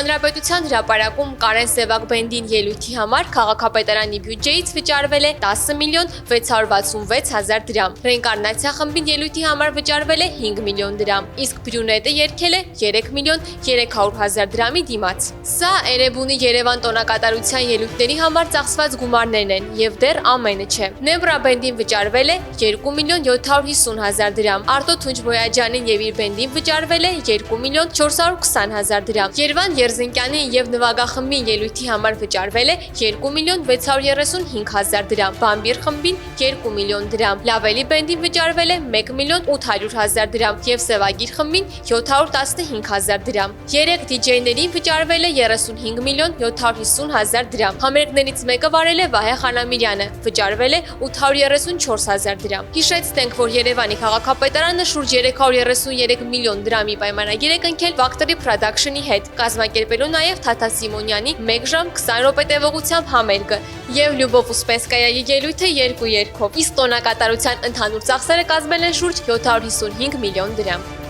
Հանրապետության հրապարակում Կարեն Սևակ բենդին ելույթի համար քաղաքապետարանի բյուջեից վճարվել է 10 միլիոն 666 հազար դրամ։ Ռեինկարնացիա խմբին ելույթի համար վճարվել է 5 միլիոն դրամ, իսկ Բրյունետը երգել է 3 միլիոն 300 հազար դրամի դիմաց։ Սա Էրեբունի Երևան տոնակատարության ելույթների համար ծախսված գումարներն են եւ դեռ ամենը չէ։ Նեբրա բենդին վճարվել է 2 միլիոն 750 հազար դրամ, Արտո Թունջբոյաջյանին եւ իր բենդին վճարվել է 2 միլիոն 420 հազար դրամ։ Երևան Երզնկյանի եւ նվագախմբի ելույթի համար վճարվել է 2 միլիոն 635 հազար դրամ, Բամբիր խմբին 2 միլիոն դրամ, Լավելի բենդին վճարվել է 1 միլիոն 800 հազար դրամ եւ Սևագիր խմբին 715 հազար դրամ։ 3 դիջեյներին վճարվել է 35 միլիոն 750 հազար դրամ։ Համերգներից մեկը վարել է Վահե Խանամիրյանը, վճարվել է 834 հազար դրամ։ Հիշեցնենք, որ Երևանի քաղաքապետարանը շուրջ 333 միլիոն դրամի պայմանագիր է կնքել Factory Production-ի հետ, կազմակերպելու նաև Թաթա Սիմոնյանի 1 ժամ 20 րոպե տևողությամբ համերգը եւ Լյուբով Ուսպեսկայայի ելույթը 2 երգով, իսկ տոնակատարության ընդհանուր ծախսերը կազմել են շուրջ 755 միլիոն դրամ։